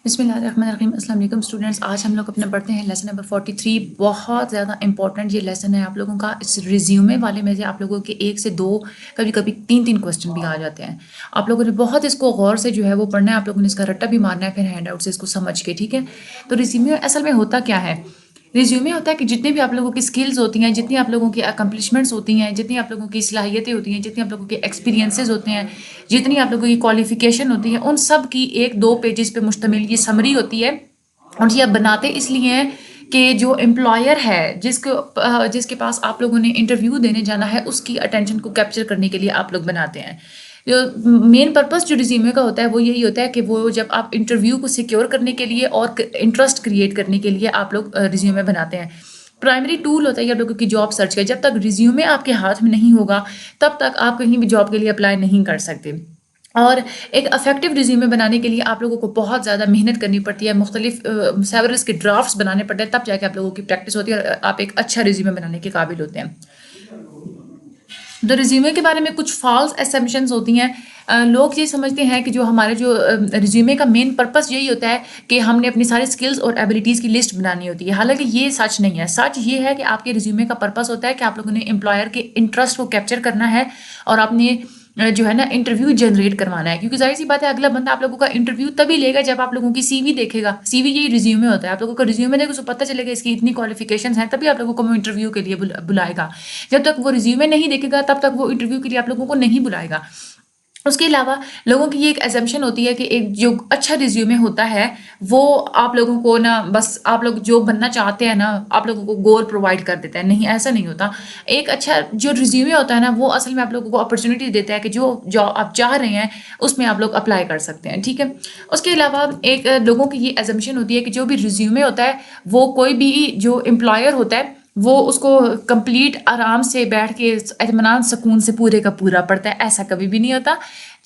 बिस्मिल्लाहिर्रहमानिर्रहीम। अस्सलाम वालेकुम स्टूडेंट्स। आज हम लोग अपना पढ़ते हैं लेसन नंबर 43। बहुत ज़्यादा इंपॉर्टेंट ये लेसन है आप लोगों का। इस रिज्यूमे वाले में से आप लोगों के 1 से 2 कभी कभी 3 क्वेश्चन भी आ जाते हैं। आप लोगों ने बहुत इसको गौर से जो है वो पढ़ना है। आप लोगों ने इसका रट्टा भी मारना है फिर हैंड आउट से इसको समझ के, ठीक है। तो रिज्यूमे असल में होता क्या है? रिज्यूमे होता है कि जितने भी आप लोगों की स्किल्स होती हैं, जितनी आप लोगों की अकम्पलिशमेंट्स होती हैं, जितनी आप लोगों की सलाहियतें होती हैं, जितनी आप लोगों के एक्सपीरियंसेस होते हैं, जितनी आप लोगों की क्वालिफिकेशन होती है, उन सब की 1-2 पेजेस पे मुश्तमिल ये समरी होती है। और ये आप बनाते इसलिए हैं कि जो एम्प्लॉयर है जिसके पास आप लोगों ने इंटरव्यू देने जाना है उसकी अटेंशन को कैप्चर करने के लिए आप लोग बनाते हैं। मेन पर्पस जो रिज्यूमे का होता है वो यही होता है कि वो जब आप इंटरव्यू को सिक्योर करने के लिए और इंटरेस्ट क्रिएट करने के लिए आप लोग रिज्यूमे बनाते हैं। प्राइमरी टूल होता है आप लोगों की जॉब सर्च का। जब तक रिज्यूमे आपके हाथ में नहीं होगा तब तक आप कहीं भी जॉब के लिए अप्लाई नहीं कर सकते। और एक इफेक्टिव रिज्यूमे बनाने के लिए आप लोगों को बहुत ज़्यादा मेहनत करनी पड़ती है, मुख्तलिफ सेवरल्स के ड्राफ्ट्स बनाने पड़ते हैं, तब जाके आप लोगों की प्रैक्टिस होती है और आप एक अच्छा रिज्यूमे बनाने के काबिल होते हैं। तो रिज्यूमे के बारे में कुछ फॉल्स एसम्पशंस होती हैं। लोग ये समझते हैं कि जो हमारे जो रिज्यूमे का मेन पर्पस यही होता है कि हमने अपनी सारी स्किल्स और एबिलिटीज़ की लिस्ट बनानी होती है। हालांकि ये सच नहीं है। सच ये है कि आपके रिज्यूमे का पर्पस होता है कि आप लोगों ने एम्प्लॉयर के इंटरेस्ट को कैप्चर करना है और आपने जो है ना इंटरव्यू जनरेट करवाना है। क्योंकि जाहिर सी बात है अगला बंदा आप लोगों का इंटरव्यू तभी लेगा जब आप लोगों की सीवी देखेगा। सीवी यही रिज्यूमे होता है। आप लोगों का रिज्यूमे देखो तो पता चलेगा इसकी इतनी क्वालिफिकेशंस हैं, तभी आप लोगों को वो इंटरव्यू के लिए बुलाएगा। जब तक वो रिज्यूमे नहीं देखेगा तब तक वो इंटरव्यू के लिए आप लोगों को नहीं बुलाएगा। उसके अलावा लोगों की ये एक एजम्पशन होती है कि एक जो अच्छा रिज्यूमे होता है वो आप लोगों को ना बस आप लोग जो बनना चाहते हैं ना आप लोगों को गोल प्रोवाइड कर देता है। नहीं, ऐसा नहीं होता। एक अच्छा जो रिज्यूमे होता है ना वो असल में आप लोगों को अपॉर्चुनिटी देता है कि जो जॉब आप चाह रहे हैं उसमें आप लोग अप्लाई कर सकते हैं, ठीक है। उसके अलावा एक लोगों की ये एजम्पशन होती है कि जो भी रिज्यूमे होता है वो कोई भी जो एम्प्लॉयर होता है वो उसको कंप्लीट आराम से बैठ के इत्मीनान सुकून से पूरे का पूरा पढ़ता है। ऐसा कभी भी नहीं होता।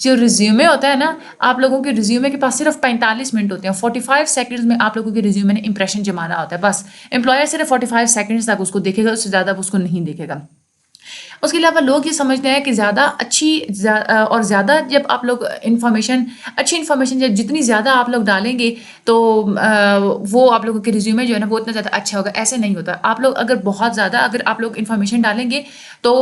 जो रिज्यूमे होता है ना आप लोगों के रिज्यूमे के पास सिर्फ 45 मिनट होते हैं। 45 सेकंड्स में आप लोगों के रिज्यूमे ने इंप्रेशन जमाना होता है बस। एम्प्लॉयर सिर्फ 45 सेकंड्स तक उसको देखेगा, उससे ज़्यादा उसको नहीं देखेगा। उसके अलावा लोग ये समझते हैं कि और ज़्यादा जब आप लोग अच्छी इन्फॉर्मेशन जब जितनी ज़्यादा आप लोग डालेंगे तो वो आप लोगों के रिज्यूमे जो है ना वो उतना ज़्यादा अच्छा होगा। ऐसे नहीं होता। आप लोग अगर आप लोग इन्फॉर्मेशन डालेंगे तो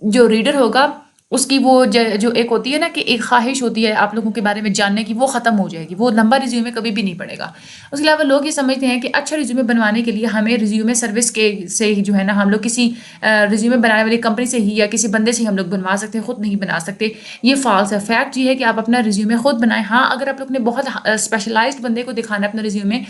जो रीडर होगा उसकी वो जो एक होती है ना कि एक ख्वाहिश होती है आप लोगों के बारे में जानने की, वो ख़त्म हो जाएगी। वो लंबा रिज्यूमे कभी भी नहीं पड़ेगा। उसके अलावा लोग ये समझते हैं कि अच्छा रिज्यूमे बनवाने के लिए हमें रिज्यूमे सर्विस के से ही जो है ना हम लोग किसी रिज्यूमे बनाने वाली कंपनी से ही या किसी बंदे से ही हम लोग बनवा सकते हैं, खुद नहीं बना सकते। ये फॉल्स है। फैक्ट ये है कि आप अपना रिज्यूमे खुद बनाएं। हाँ, अगर आप लोग ने बहुत स्पेशलाइज्ड बंदे को दिखाना है अपना रिज्यूमे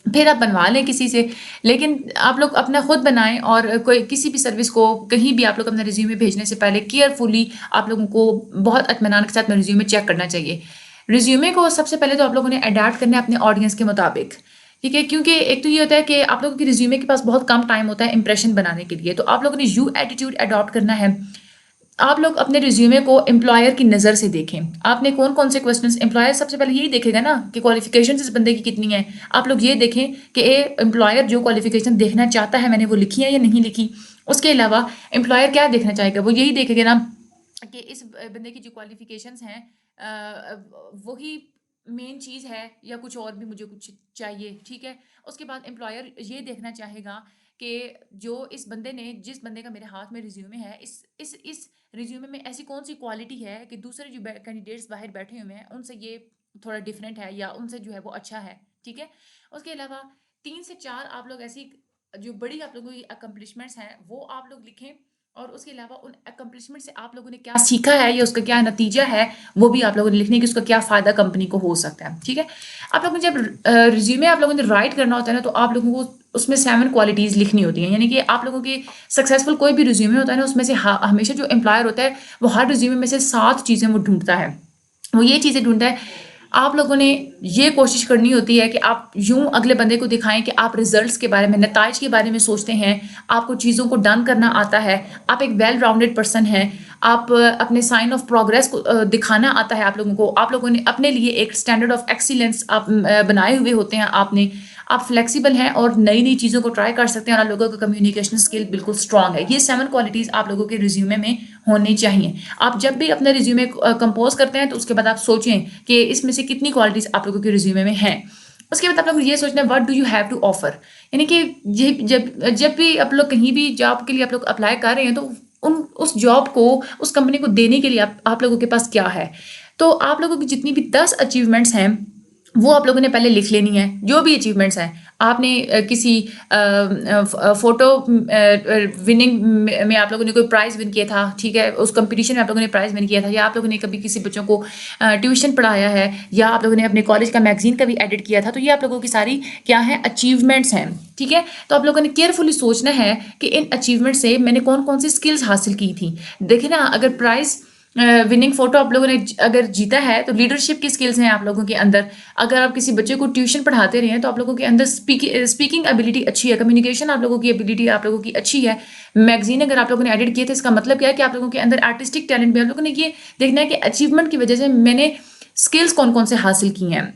फिर आप बनवा लें किसी से, लेकिन आप लोग अपना खुद बनाएं। और कोई किसी भी सर्विस को कहीं भी आप लोग अपना रिज्यूमे भेजने से पहले केयरफुली आप लोगों को बहुत इत्मीनान के साथ अपना रिज्यूमे चेक करना चाहिए। रिज्यूमे को सबसे पहले तो आप लोगों ने अडैप्ट करना है अपने ऑडियंस के मुताबिक, ठीक है। क्योंकि एक तो ये होता है कि आप लोगों के रिज्यूमे के पास बहुत कम टाइम होता है इंप्रेशन बनाने के लिए, तो आप लोगों ने यू एटीट्यूड अडॉप्ट करना है। आप लोग अपने रिज्यूमे को एम्प्लॉयर की नज़र से देखें। आपने कौन कौन से क्वेश्चंस, एम्प्लॉयर सबसे पहले यही देखेगा ना कि क्वालिफिकेशन इस बंदे की कितनी है। आप लोग ये देखें कि एम्प्लॉयर जो क्वालिफिकेशन देखना चाहता है मैंने वो लिखी है या नहीं लिखी। उसके अलावा एम्प्लॉयर क्या देखना चाहेगा, वो यही देखेगा ना कि इस बंदे की जो क्वालिफिकेशंस हैं वही मेन चीज़ है या कुछ और भी मुझे कुछ चाहिए, ठीक है। उसके बाद एम्प्लॉयर ये देखना चाहेगा कि जो जिस बंदे का मेरे हाथ में रिज्यूमे है इस रिज्यूमे में ऐसी कौन सी क्वालिटी है कि दूसरे जो कैंडिडेट्स बाहर बैठे हुए हैं उनसे ये थोड़ा डिफरेंट है या उनसे जो है वो अच्छा है, ठीक है। उसके अलावा 3 से 4 आप लोग ऐसी जो बड़ी आप लोगों की अकम्पलिशमेंट्स हैं वो आप लोग लिखें। और उसके अलावा उन अकम्पलिशमेंट से आप लोगों ने क्या सीखा है या उसका क्या नतीजा है वो भी आप लोगों ने लिखने की, उसका क्या फ़ायदा कंपनी को हो सकता है, ठीक है। आप लोगों ने जब रिज्यूमे आप लोगों ने राइट करना होता है ना तो आप लोगों को उसमें 7 क्वालिटीज़ लिखनी होती हैं। यानी कि आप लोगों की सक्सेसफुल कोई भी रिज्यूमे होता है ना उसमें से हमेशा जो एम्प्लॉयर होता है वो हर रिज्यूमे में से 7 चीज़ें वो ढूंढता है। वो ये चीज़ें ढूंढता है। आप लोगों ने ये कोशिश करनी होती है कि आप यूं अगले बंदे को दिखाएं कि आप रिजल्ट्स के बारे में, नताइज के बारे में सोचते हैं, आपको चीज़ों को डन करना आता है, आप एक वेल राउंडेड पर्सन हैं, आप अपने साइन ऑफ प्रोग्रेस को दिखाना आता है आप लोगों को। आप लोगों ने अपने लिए एक स्टैंडर्ड ऑफ एक्सीलेंस आप बनाए हुए होते हैं। आप फ्लेक्सिबल हैं और नई नई चीज़ों को ट्राई कर सकते हैं और आप लोगों का कम्युनिकेशन स्किल बिल्कुल स्ट्रांग है। ये 7 क्वालिटीज़ आप लोगों के रिज्यूमे में होनी चाहिए। आप जब भी अपना रिज्यूमे कंपोज करते हैं तो उसके बाद आप सोचें कि इसमें से कितनी क्वालिटीज़ आप लोगों के रिज्यूमे में हैं। उसके बाद आप लोग ये सोचना है what do you have to offer, यानी कि ये जब जब भी आप लोग कहीं भी जॉब के लिए आप लोग अप्लाई कर रहे हैं तो उन उस जॉब को उस कंपनी को देने के लिए आप लोगों के पास क्या है। तो आप लोगों की जितनी भी 10 अचीवमेंट्स हैं वो आप लोगों ने पहले लिख लेनी है। जो भी अचीवमेंट्स हैं आपने किसी फोटो विनिंग में आप लोगों ने कोई प्राइज़ विन किया था, ठीक है, उस कंपटीशन में आप लोगों ने प्राइज़ विन किया था, या आप लोगों ने कभी किसी बच्चों को ट्यूशन पढ़ाया है, या आप लोगों ने अपने कॉलेज का मैगजीन का भी एडिट किया था, तो ये आप लोगों की सारी क्या है अचीवमेंट्स हैं, ठीक है। तो आप लोगों ने केयरफुली सोचना है कि इन अचीवमेंट से मैंने कौन कौन सी स्किल्स हासिल की थी। देखिए ना, अगर प्राइज़ विनिंग फोटो आप लोगों ने अगर जीता है तो लीडरशिप की स्किल्स हैं आप लोगों के अंदर। अगर आप किसी बच्चे को ट्यूशन पढ़ाते रहे हैं तो आप लोगों के अंदर स्पीकिंग एबिलिटी अच्छी है, कम्युनिकेशन आप लोगों की एबिलिटी आप लोगों की अच्छी है। मैगजीन अगर आप लोगों ने एडिट किए थे, इसका मतलब क्या है कि आप लोगों के अंदर आर्टिस्टिक टैलेंट भी। आप लोगों ने ये देखना है कि अचीवमेंट की वजह से मैंने स्किल्स कौन कौन से हासिल की हैं।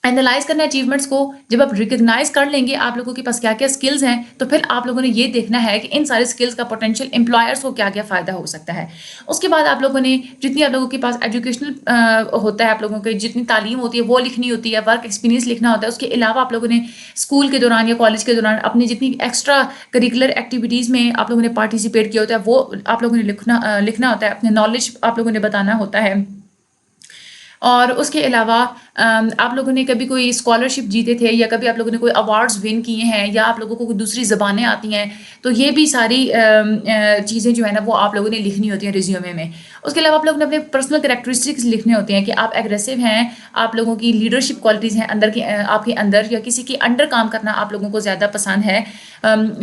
एनालाइज करना अचीवमेंट्स को। जब आप रिकग्नाइज कर लेंगे आप लोगों के पास क्या क्या स्किल्स हैं, तो फिर आप लोगों ने ये देखना है कि इन सारे स्किल्स का पोटेंशियल एम्प्लॉयर्स को क्या क्या फ़ायदा हो सकता है। उसके बाद आप लोगों ने जितनी आप लोगों के पास एजुकेशनल होता है, आप लोगों की जितनी तालीम होती है वो लिखनी होती है, वर्क एक्सपीरियंस लिखना होता है। उसके अलावा आप लोगों ने स्कूल के दौरान या कॉलेज के दौरान अपनी जितनी एक्स्ट्रा करिकुलर एक्टिविटीज़ में आप लोगों ने पार्टिसिपेट किया होता है वो आप लोगों ने लिखना होता है। अपने नॉलेज आप लोगों ने बताना होता है। और उसके अलावा आप लोगों ने कभी कोई स्कॉलरशिप जीते थे, या कभी आप लोगों ने कोई अवार्ड्स विन किए हैं, या आप लोगों को कोई दूसरी ज़बानें आती हैं, तो ये भी सारी चीज़ें जो है ना वो आप लोगों ने लिखनी होती हैं रिज्यूमे में। उसके अलावा आप लोगों ने अपने पर्सनल कैरेक्टरिस्टिक्स लिखने होते हैं कि आप एग्रेसिव हैं, आप लोगों की लीडरशिप क्वालिटीज़ हैं अंदर की आपके अंदर, या किसी के अंडर काम करना आप लोगों को ज़्यादा पसंद है,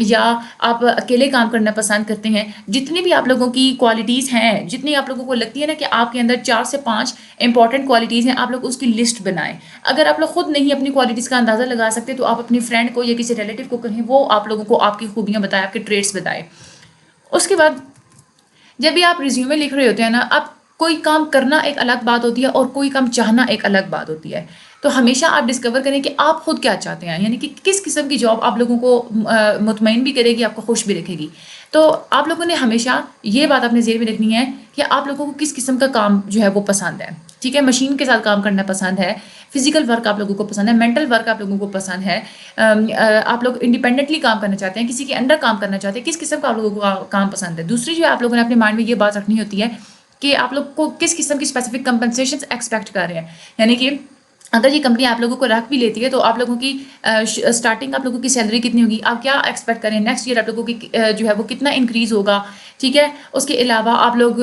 या आप अकेले काम करना पसंद करते हैं। जितनी भी आप लोगों की क्वालिटीज़ हैं, जितनी आप लोगों को लगती है ना कि आपके अंदर 4 से 5 इंपॉर्टेंट क्वालिटीज़ हैं, आप लोग उसकी लिस्ट बनाएं। अगर आप लोग खुद नहीं अपनी क्वालिटीज़ का अंदाज़ा लगा सकते तो आप अपने फ्रेंड को या किसी रिलेटिव को कहें, वो आप लोगों को आपकी खूबियाँ बताए, आपके ट्रेड्स बताए। उसके बाद जब भी आप रिज्यूमे लिख रहे होते हैं ना, आप कोई काम करना एक अलग बात होती है और कोई काम चाहना एक अलग बात होती है। तो हमेशा आप डिस्कवर करें कि आप खुद क्या चाहते हैं, यानी कि किस किस्म की जॉब आप लोगों को मुतमईन भी करेगी, आपको खुश भी रखेगी। तो आप लोगों ने हमेशा ये बात अपने ज़हन में रखनी है कि आप लोगों को किस किस्म का काम जो है वो पसंद है, ठीक है। मशीन के साथ काम करना पसंद है, फिजिकल वर्क आप लोगों को पसंद है, मेंटल वर्क आप लोगों को पसंद है, आप लोग इंडिपेंडेंटली काम करना चाहते हैं, किसी के अंडर काम करना चाहते हैं, किस किस्म का आप लोगों को काम पसंद है। दूसरी जो आप लोगों ने अपने माइंड में ये बात रखनी होती है कि आप लोग को किस किस्म की स्पेसिफिक कंपनसेशन एक्सपेक्ट कर रहे हैं। यानी कि अगर ये कंपनी आप लोगों को रख भी लेती है तो आप लोगों की स्टार्टिंग आप लोगों की सैलरी कितनी होगी, आप क्या एक्सपेक्ट करें, नेक्स्ट ईयर आप लोगों की जो है वो कितना इंक्रीज़ होगा, ठीक है। उसके अलावा आप लोग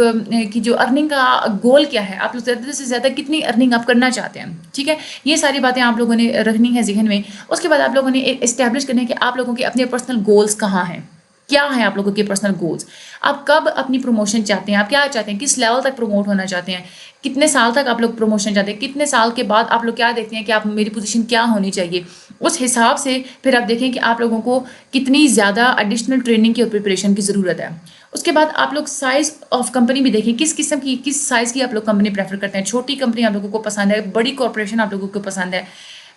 की जो अर्निंग का गोल क्या है, आप लोग ज़्यादा से ज़्यादा कितनी अर्निंग आप करना चाहते हैं, ठीक है। ये सारी बातें आप लोगों ने रखनी है जहन में। उसके बाद आप लोगों ने इस्टेब्लिश करना है कि आप लोगों के अपने पर्सनल गोल्स कहाँ हैं, क्या है आप लोगों के पर्सनल गोल्स। आप कब अपनी प्रमोशन चाहते हैं, आप क्या चाहते हैं, किस लेवल तक प्रमोट होना चाहते हैं, कितने साल तक आप लोग प्रमोशन चाहते हैं, कितने साल के बाद आप लोग क्या देखते हैं कि आप मेरी पोजीशन क्या होनी चाहिए। उस हिसाब से फिर आप देखें कि आप लोगों को कितनी ज़्यादा एडिशनल ट्रेनिंग की और प्रिपरेशन की ज़रूरत है। उसके बाद आप लोग साइज़ ऑफ कंपनी भी देखें, किस किस्म की किस साइज़ की आप लोग कंपनी प्रेफर करते हैं। छोटी कंपनी आप लोगों को पसंद है, बड़ी कॉर्पोरेशन आप लोगों को पसंद है।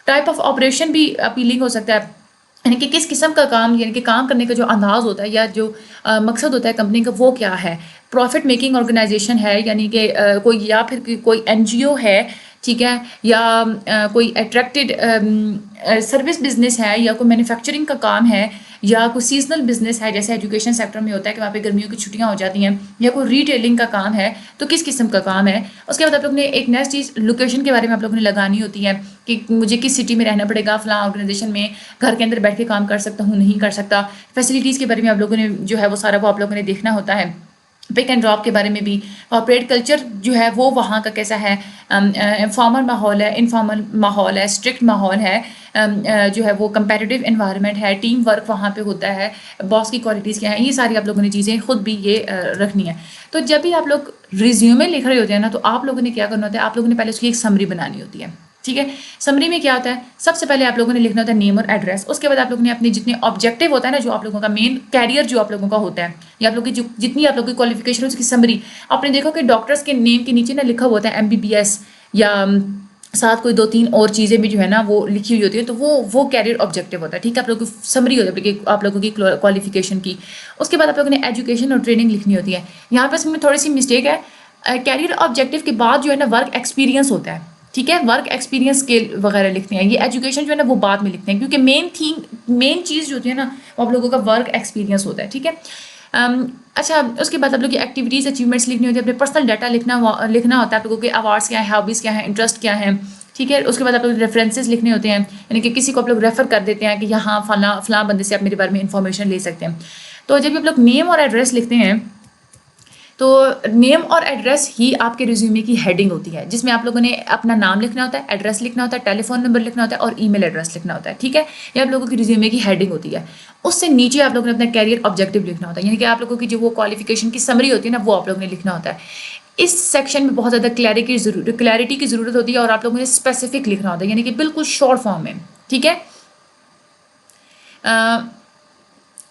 टाइप ऑफ ऑपरेशन भी अपीलिंग हो सकता है, यानी कि किस किस्म का काम, यानी कि काम करने का जो अंदाज़ होता है या जो मकसद होता है कंपनी का वो क्या है। प्रॉफिट मेकिंग ऑर्गेनाइजेशन है, यानी कि कोई या फिर कोई एनजीओ है, ठीक है, या कोई अट्रैक्टेड सर्विस बिजनेस है, या कोई मैन्युफैक्चरिंग का काम है, या कोई सीजनल बिजनेस है जैसे एजुकेशन सेक्टर में होता है कि वहाँ पे गर्मियों की छुट्टियाँ हो जाती हैं, या कोई रिटेलिंग का काम है, तो किस किस्म का काम है। उसके बाद आप लोग ने एक नेक्स्ट चीज़ लोकेशन के बारे में आप लोगों ने लगानी होती है कि मुझे किस सिटी में रहना पड़ेगा, फलां ऑर्गेनाइजेशन में घर के अंदर बैठ के काम कर सकता हूँ, नहीं कर सकता। फैसिलिटीज़ के बारे में आप लोगों ने जो है वो सारा वो आप लोगों ने देखना होता है। पिक एंड ड्रॉप के बारे में भी, कॉर्पोरेट कल्चर जो है वो वहाँ का कैसा है, फॉर्मल माहौल है, इनफॉर्मल माहौल है, स्ट्रिक्ट माहौल है, जो है वो कंपेटिटिव एनवायरनमेंट है, टीम वर्क वहाँ पे होता है, बॉस की क्वालिटीज़ क्या है, ये सारी आप लोगों ने चीज़ें खुद भी ये रखनी है। तो जब भी आप लोग रिज्यूमे लिख रहे होते हैं ना, तो आप लोगों ने क्या करना होता है, आप लोगों ने पहले उसकी एक समरी बनानी होती है, ठीक है। समरी में क्या होता है, सबसे पहले आप लोगों ने लिखना होता है नेम और एड्रेस। उसके बाद आप लोगों ने अपने जितने ऑब्जेक्टिव होता है ना, जो आप लोगों का मेन कैरियर जो आप लोगों का होता है, या आप लोगों की जितनी आप लोगों की क्वालिफिकेशन उसकी समरी। आपने देखो कि डॉक्टर्स के नेम के नीचे ना लिखा होता है MBBS, या साथ कोई 2-3 और चीज़ें भी जो है ना वो लिखी हुई होती है, तो वो कैरियर ऑब्जेक्टिव होता है, ठीक है। आप लोगों की समरी होती है आप लोगों की क्वालिफिकेशन की। उसके बाद आप लोगों ने एजुकेशन और ट्रेनिंग लिखनी होती है। यहाँ पर इसमें थोड़ी सी मिस्टेक है, कैरियर ऑब्जेक्टिव के बाद जो है ना वर्क एक्सपीरियंस होता है, ठीक है, वर्क एक्सपीरियंस स्किल वगैरह लिखते हैं। ये एजुकेशन जो है ना वो बाद में लिखते हैं, क्योंकि मेन चीज़ जो होती है ना वो आप लोगों का वर्क एक्सपीरियंस होता है। ठीक है, अच्छा, उसके बाद आप लोग की एक्टिविटीज़ अचीवमेंट्स लिखनी होती है, अपने पर्सनल डाटा लिखना होता है, आप लोगों के अवार्ड्स क्या है, हॉबीज़ क्या है, इंटरेस्ट क्या है। ठीक है, उसके बाद आप लोग रेफरेंसेस लिखने होते हैं, यानी कि किसी को आप लोग रेफर कर देते हैं कि यहाँ फलां बंदे से आप मेरे बारे में इंफॉर्मेशन ले सकते हैं। तो जब आप लोग नेम और एड्रेस लिखते हैं तो नेम और एड्रेस ही आपके रिज्यूमे की हेडिंग होती है, जिसमें आप लोगों ने अपना नाम लिखना होता है, एड्रेस लिखना होता है, टेलीफोन नंबर लिखना होता है और ईमेल एड्रेस लिखना होता है। ठीक है, ये आप लोगों की रिज्यूमे की हेडिंग होती है। उससे नीचे आप लोगों ने अपना कैरियर ऑब्जेक्टिव लिखना होता है, यानी कि आप लोगों की जो वो क्वालिफिकेशन की समरी होती है ना वो आप लोगों ने लिखना होता है। इस सेक्शन में बहुत ज़्यादा क्लैरिटी की ज़रूरत होती है और आप लोगों ने स्पेसिफिक लिखना होता है, यानी कि बिल्कुल शॉर्ट फॉर्म में। ठीक है,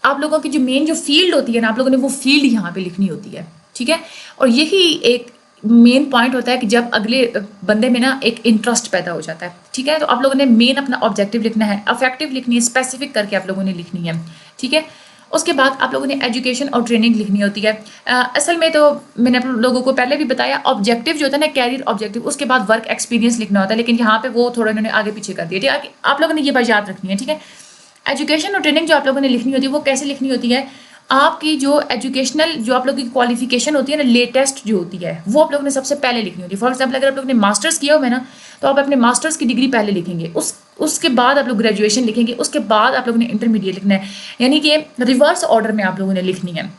आप लोगों की जो मेन जो फील्ड होती है ना, आप लोगों ने वो फील्ड यहाँ पे लिखनी होती है। ठीक है, और यही एक मेन पॉइंट होता है कि जब अगले बंदे में ना एक इंटरेस्ट पैदा हो जाता है। ठीक है, तो आप लोगों ने मेन अपना ऑब्जेक्टिव लिखना है, अफेक्टिव लिखनी है, स्पेसिफिक करके आप लोगों ने लिखनी है। ठीक है, उसके बाद आप लोगों ने एजुकेशन और ट्रेनिंग लिखनी होती है। असल में तो मैंने आप लोगों को पहले भी बताया, ऑब्जेक्टिव जो होता है ना कैरियर ऑब्जेक्टिव, उसके बाद वर्क एक्सपीरियंस लिखना होता है, लेकिन यहाँ पे वो थोड़ा इन्होंने आगे पीछे कर दिया। ठीक है, आप लोगों ने ये बात याद रखनी है। ठीक है, एजुकेशन और ट्रेनिंग जो आप लोगों ने लिखनी होती है वो कैसे लिखनी होती है, आपकी जो एजुकेशनल जो आप लोगों की क्वालिफिकेशन होती है ना, लेटेस्ट जो होती है वो आप लोगों ने सबसे पहले लिखनी होती है। फॉर एग्जांपल, अगर आप लोगों ने मास्टर्स किया हुआ है ना, तो आप अपने मास्टर्स की डिग्री पहले लिखेंगे, उसके बाद आप लोग ग्रेजुएशन लिखेंगे, उसके बाद आप लोगों ने इंटरमीडिएट लिखना है, यानी कि रिवर्स ऑर्डर में आप लोगों ने लिखनी है।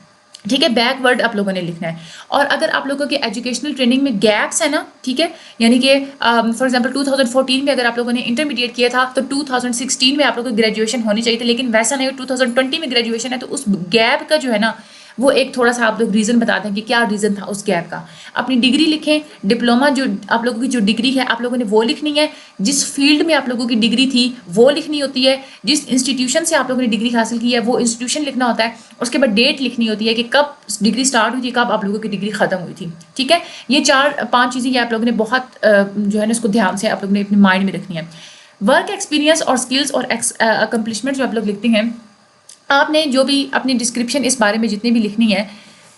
ठीक है, बैकवर्ड आप लोगों ने लिखना है। और अगर आप लोगों के एजुकेशनल ट्रेनिंग में गैप्स है ना, ठीक है, यानी कि फॉर एग्जांपल 2014 में अगर आप लोगों ने इंटरमीडिएट किया था तो 2016 में आप लोगों को ग्रेजुएशन होनी चाहिए थी, लेकिन वैसा नहीं, 2020 में ग्रेजुएशन है, तो उस गैप का जो है ना वो एक थोड़ा सा आप लोग रीज़न बता दें कि क्या रीज़न था उस गैप का। अपनी डिग्री लिखें, डिप्लोमा जो आप लोगों की जो डिग्री है आप लोगों ने वो लिखनी है, जिस फील्ड में आप लोगों की डिग्री थी वो लिखनी होती है, जिस इंस्टीट्यूशन से आप लोगों ने डिग्री हासिल की है वो इंस्टीट्यूशन लिखना होता है। उसके बाद डेट लिखनी होती है कि कब डिग्री स्टार्ट हुई थी, कब आप लोगों की डिग्री खत्म हुई थी। ठीक है, ये 4-5 चीज़ें आप लोगों ने बहुत जो है ना इसको ध्यान से आप लोगों ने अपने माइंड में रखनी है। वर्क एक्सपीरियंस और स्किल्स और अकम्पलिशमेंट जो आप लोग लिखते हैं, आपने जो भी अपनी डिस्क्रिप्शन इस बारे में जितनी भी लिखनी है,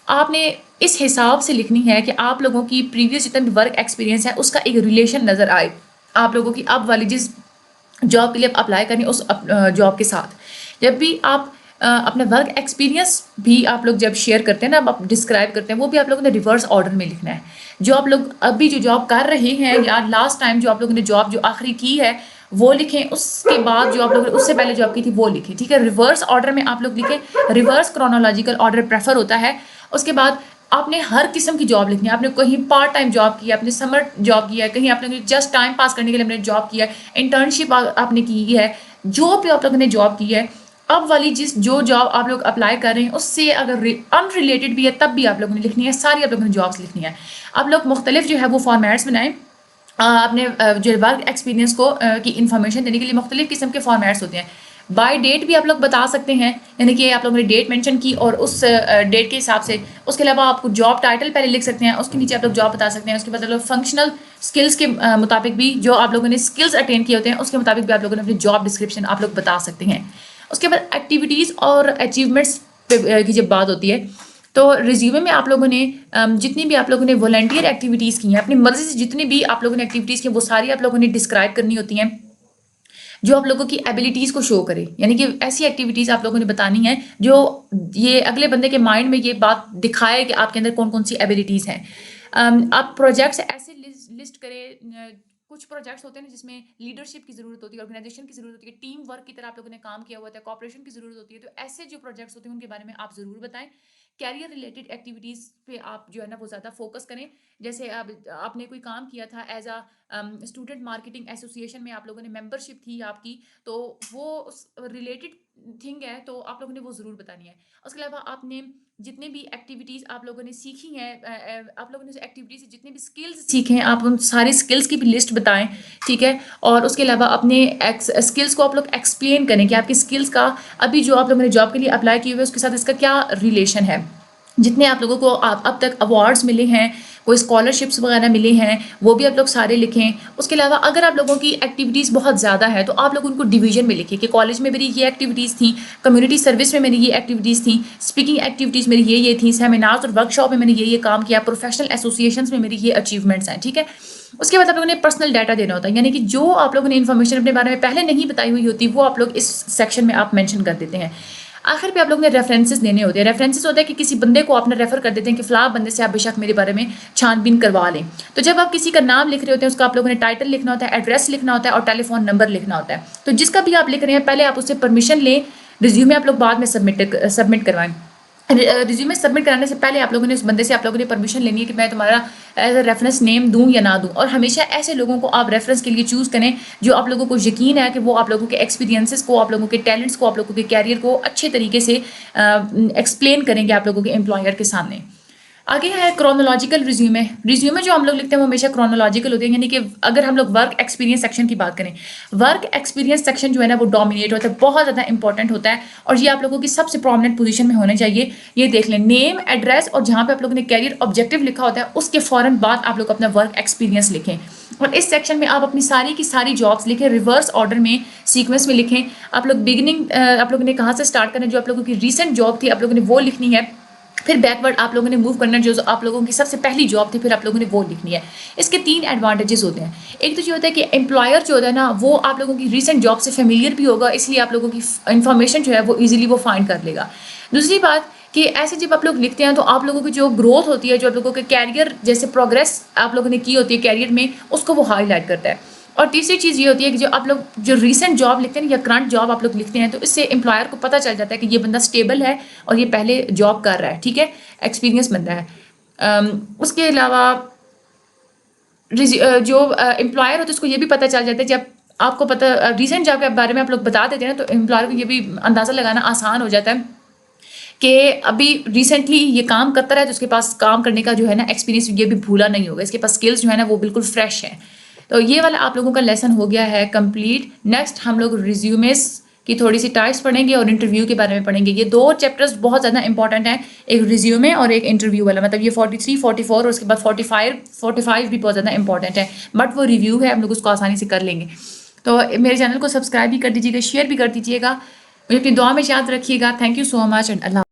आपने इस हिसाब से लिखनी है कि आप लोगों की प्रीवियस जितना भी वर्क एक्सपीरियंस है उसका एक रिलेशन नज़र आए आप लोगों की अब वाली जिस जॉब के लिए आप अप्लाई करें उस जॉब के साथ। जब भी आप अपना वर्क एक्सपीरियंस भी आप लोग जब शेयर करते हैं ना, आप डिस्क्राइब करते हैं, वो भी आप लोगों ने रिवर्स ऑर्डर में लिखना है। जो आप लोग अभी जो जॉब कर रहे हैं या लास्ट टाइम जो आप लोगों ने जॉब जो आखिरी की है वो लिखें, उसके बाद जो आप लोगों ने उससे पहले जॉब की थी वो लिखें। ठीक है, रिवर्स ऑर्डर में आप लोग लिखें, रिवर्स क्रोनोलॉजिकल ऑर्डर प्रेफर होता है। उसके बाद आपने हर किस्म की जॉब लिखनी है, आपने कहीं पार्ट टाइम जॉब की है, आपने समर जॉब किया है, कहीं आपने जस्ट टाइम पास करने के लिए आपने जॉब किया है, इंटर्नशिप आपने की है, जो भी आप लोगों ने जॉब की है, अब वाली जो जॉब आप लोग अप्लाई कर रहे हैं उससे अगर अनरिलेटेड भी है तब भी आप लोगों ने लिखनी है, सारी आप लोगों ने जॉब्स लिखनी है। आप लोग मुख्तलिफ जो है वो फॉर्मेट्स बनाएं। अपने जो वर्क एक्सपीरियंस को की इन्फॉर्मेशन देने के लिए मुख्तलिफ किस्म के फॉर्मेट्स होते हैं। बाय डेट भी आप लोग बता सकते हैं, यानी कि आप लोगों ने डेट मेंशन की और उस डेट के हिसाब से। उसके अलावा आपको जॉब टाइटल पहले लिख सकते हैं, उसके नीचे आप लोग जॉब बता सकते हैं। उसके बाद आप लोग फंक्शनल स्किल्स के मुताबिक भी जो आप लोगों ने स्किल्स अटेन किए होते हैं उसके मुताबिक भी आप लोगों ने अपनी जॉब डिस्क्रिप्शन आप लोग बता सकते हैं। उसके बाद एक्टिविटीज़ और अचीवमेंट्स की जब बात होती है तो रिज्यूमे में आप लोगों ने जितनी भी आप लोगों ने वॉलंटियर एक्टिविटीज़ की हैं, अपनी मर्जी से जितनी भी आप लोगों ने एक्टिविटीज़ की वो सारी आप लोगों ने डिस्क्राइब करनी होती हैं जो आप लोगों की एबिलिटीज़ को शो करे, यानी कि ऐसी एक्टिविटीज़ आप लोगों ने बतानी है जो ये अगले बंदे के माइंड में ये बात दिखाए कि आपके अंदर कौन कौन सी एबिलिटीज़ हैं। आप प्रोजेक्ट्स ऐसे लिस्ट करें, कुछ प्रोजेक्ट्स होते हैं ना जिसमें लीडरशिप की ज़रूरत होती है, ऑर्गेनाइजेशन की ज़रूरत होती है, टीम वर्क की तरह आप लोगों ने काम किया हुआ होता है, कॉपरेशन की ज़रूरत होती है। तो ऐसे जो प्रोजेक्ट्स होते हैं उनके बारे में आप ज़रूर बताएं। कैरियर रिलेटेड एक्टिविटीज़ पे आप जो है ना वो ज़्यादा फोकस करें। जैसे आपने कोई काम किया था as a student marketing association में आप लोगों ने मेंबरशिप थी आपकी, तो वो रिलेटेड थिंग है तो आप लोगों ने वो ज़रूर बतानी है। उसके अलावा आपने जितने भी एक्टिविटीज़ आप लोगों ने सीखी हैं, आप लोगों ने एक्टिविटीज़ से जितने भी स्किल्स सीखे हैं आप उन सारे स्किल्स की भी लिस्ट बताएं। ठीक है, और उसके अलावा अपने स्किल्स को आप लोग एक्सप्लेन करें कि आपकी स्किल्स का अभी जो आप लोगों ने जॉब के लिए अप्लाई किए हुए उसके साथ इसका क्या रिलेशन है। जितने आप लोगों को अब तक अवार्ड्स मिले हैं, कोई स्कॉलरशिप्स वगैरह मिले हैं, वो भी आप लोग सारे लिखें। उसके अलावा अगर आप लोगों की एक्टिविटीज़ बहुत ज़्यादा है तो आप लोग उनको डिवीजन में लिखें कि कॉलेज में मेरी ये एक्टिविटीज़ थी, कम्युनिटी सर्विस में मेरी ये एक्टिविटीज़ थी, स्पीकिंग एक्टिविटीज़ मेरी ये थी, सेमिनार्स और वर्कशॉप में मैंने ये काम किया, प्रोफेशनल एसोसिएशंस में मेरी ये अचीवमेंट्स हैं। ठीक है, उसके बाद आप लोगों ने पर्सनल डाटा देना होता है, यानी कि जो आप लोगों ने इन्फॉर्मेशन अपने बारे में पहले नहीं बताई हुई होती वो आप लोग इस सेक्शन में आप मेंशन कर देते हैं। आखिर पे आप लोगों ने रेफरेंसेस देने होते हैं। रेफरेंसेस होता है कि किसी बंदे को आपने रेफर कर देते हैं कि फ़लाँ बंदे से आप बेशक मेरे बारे में छानबीन करवा लें। तो जब आप किसी का नाम लिख रहे होते हैं उसका आप लोगों ने टाइटल लिखना होता है, एड्रेस लिखना होता है और टेलीफोन नंबर लिखना होता है। तो जिसका भी आप लिख रहे हैं पहले आप उससे परमिशन लें, रिज्यूमे आप लोग बाद में सबमिट करवाएं। रिज्यूमे सबमिट कराने से पहले आप लोगों ने उस बंदे से आप लोगों ने परमिशन लेनी है कि मैं तुम्हारा एज अ रेफरेंस नेम दूं या ना दूं। और हमेशा ऐसे लोगों को आप रेफरेंस के लिए चूज़ करें जो आप लोगों को यकीन है कि वो आप लोगों के एक्सपीरियंसेस को, आप लोगों के टैलेंट्स को, आप लोगों के कैरियर को अच्छे तरीके से एक्सप्लेन करेंगे आप लोगों के एम्प्लॉयर के सामने। आगे है क्रोनोलॉजिकल रिज्यूमे। रिज्यूमे जो हम लोग लिखते हैं वो हमेशा क्रोनोलॉजिकल होते हैं, यानी कि अगर हम लोग वर्क एक्सपीरियंस सेक्शन की बात करें, वर्क एक्सपीरियंस सेक्शन जो है ना वो डोमिनेट होता है, बहुत ज़्यादा इंपॉर्टेंट होता है और ये आप लोगों की सबसे प्रोमिनेंट पोजीशन में होने चाहिए। ये देख लें, नेम, एड्रेस और जहाँ पे आप लोगों ने कैरियर ऑब्जेक्टिव लिखा होता है उसके फ़ौरन बाद आप लोग अपना वर्क एक्सपीरियंस लिखें। और इस सेक्शन में आप अपनी सारी की सारी जॉब्स लिखें, रिवर्स ऑर्डर में, सीक्वेंस में लिखें। आप लोग बिगिनिंग आप लोगों ने कहाँ से स्टार्ट करना है, जो आप लोगों की रिसेंट जॉब थी आप लोगों ने वो लिखनी है। फिर बैकवर्ड आप लोगों ने मूव करना है, जो आप लोगों की सबसे पहली जॉब थी फिर आप लोगों ने वो लिखनी है। इसके 3 एडवांटेजेस होते हैं। एक तो ये होता है कि एम्प्लॉयर जो होता है ना वो आप लोगों की रिसेंट जॉब से फेमिलियर भी होगा, इसलिए आप लोगों की इन्फॉर्मेशन जो है वो ईजिली वो फाइंड कर लेगा। दूसरी बात कि ऐसे जब आप लोग लिखते हैं तो आप लोगों की जो ग्रोथ होती है, जो आप लोगों के कैरियर जैसे प्रोग्रेस आप लोगों ने की होती है कैरियर में, उसको वो हाईलाइट करता है। और तीसरी चीज़ ये होती है कि जो आप लोग जो रीसेंट जॉब लिखते हैं या करंट जॉब आप लोग लिखते हैं तो इससे एम्प्लॉयर को पता चल जाता है कि ये बंदा स्टेबल है और ये पहले जॉब कर रहा है, ठीक है, एक्सपीरियंस बंदा है। उसके अलावा जो एम्प्लॉयर होता है उसको ये भी पता चल जाता है, जब आपको पता रीसेंट जॉब के बारे में आप लोग बता देते हैं ना तो एम्प्लॉयर को ये भी अंदाज़ा लगाना आसान हो जाता है कि अभी रिसेंटली ये काम करता रहा तो उसके पास काम करने का जो है ना एक्सपीरियंस ये भी भूला नहीं होगा, इसके पास स्किल्स जो है ना वो बिल्कुल फ्रेश है। तो ये वाला आप लोगों का लेसन हो गया है कंप्लीट। नेक्स्ट हम लोग रिज्यूमेस की थोड़ी सी टाइप्स पढ़ेंगे और इंटरव्यू के बारे में पढ़ेंगे। ये 2 चैप्टर्स बहुत ज़्यादा इंपॉर्टेंट हैं, एक रिज्यूमे और एक इंटरव्यू वाला। मतलब ये 43, 44 और उसके बाद 45 भी बहुत ज़्यादा इंपॉर्टेंट है, बट वो रिव्यू है, हम लोग उसको आसानी से कर लेंगे। तो मेरे चैनल को सब्सक्राइब भी कर दीजिएगा, शेयर भी कर दीजिएगा, मुझे अपनी दुआ में याद रखिएगा। Thank you so much and Allah.